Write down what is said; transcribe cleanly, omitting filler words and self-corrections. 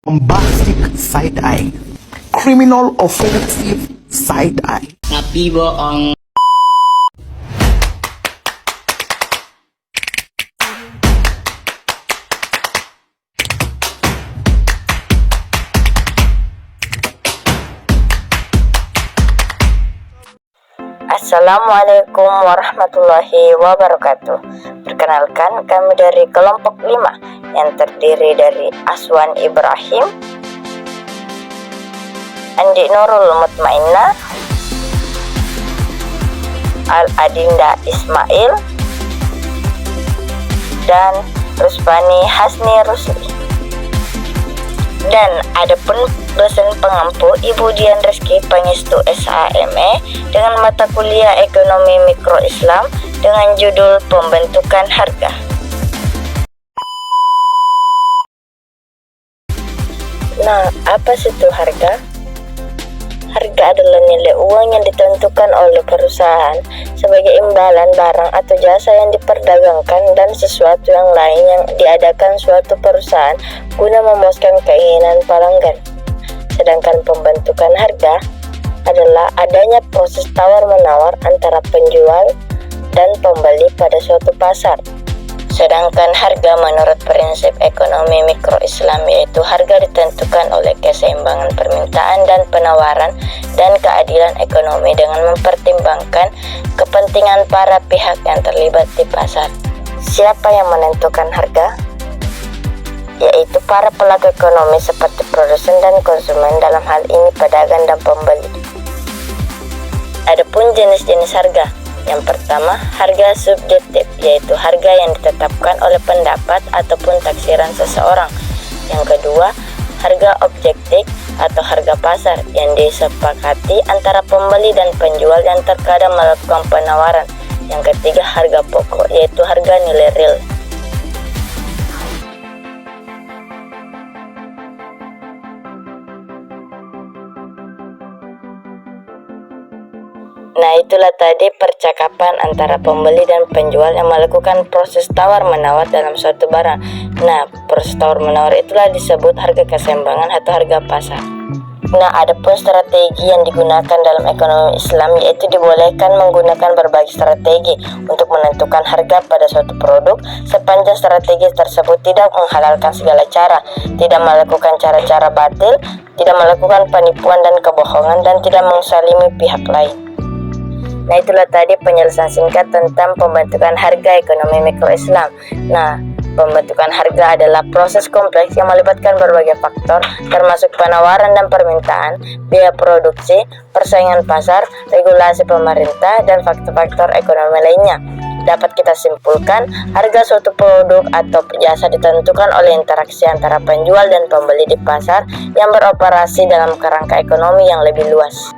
Bombastic side-eye, criminal offensive side-eye. Tapi bohong. Assalamualaikum warahmatullahi wabarakatuh. Perkenalkan, kami dari kelompok 5 yang terdiri dari Aswan Ibrahim, Andi Nurul Mutmainah, Al-Adinda Ismail, dan Rusbani Hasni Rusli. Dan adapun dosen pengampu Ibu Dian Rizky Pangestu SHME dengan mata kuliah Ekonomi Mikro Islam dengan judul Pembentukan Harga. Nah, apa sih itu harga? Harga adalah nilai uang yang ditentukan oleh perusahaan sebagai imbalan barang atau jasa yang diperdagangkan dan sesuatu yang lain yang diadakan suatu perusahaan guna memuaskan keinginan pelanggan. Sedangkan pembentukan harga adalah adanya proses tawar-menawar antara penjual dan pembeli pada suatu pasar. Sedangkan harga menurut prinsip ekonomi mikro Islam yaitu harga ditentukan oleh keseimbangan permintaan dan penawaran dan keadilan ekonomi dengan mempertimbangkan kepentingan para pihak yang terlibat di pasar. Siapa yang menentukan harga? Yaitu para pelaku ekonomi seperti produsen dan konsumen, dalam hal ini pedagang dan pembeli. Adapun jenis-jenis harga. Yang pertama, harga subjektif, yaitu harga yang ditetapkan oleh pendapat ataupun taksiran seseorang. Yang kedua, harga objektif atau harga pasar yang disepakati antara pembeli dan penjual yang terkadang melakukan penawaran. Yang ketiga, harga pokok, yaitu harga nilai real. Nah, itulah tadi percakapan antara pembeli dan penjual yang melakukan proses tawar-menawar dalam suatu barang. Nah, proses tawar-menawar itulah disebut harga keseimbangan atau harga pasar. Nah, adapun strategi yang digunakan dalam ekonomi Islam yaitu dibolehkan menggunakan berbagai strategi untuk menentukan harga pada suatu produk sepanjang strategi tersebut tidak menghalalkan segala cara, tidak melakukan cara-cara batil, tidak melakukan penipuan dan kebohongan, dan tidak menzalimi pihak lain. Nah, itulah tadi penjelasan singkat tentang pembentukan harga ekonomi mikro Islam. Nah, pembentukan harga adalah proses kompleks yang melibatkan berbagai faktor termasuk penawaran dan permintaan, biaya produksi, persaingan pasar, regulasi pemerintah, dan faktor-faktor ekonomi lainnya. Dapat kita simpulkan, harga suatu produk atau jasa ditentukan oleh interaksi antara penjual dan pembeli di pasar yang beroperasi dalam kerangka ekonomi yang lebih luas.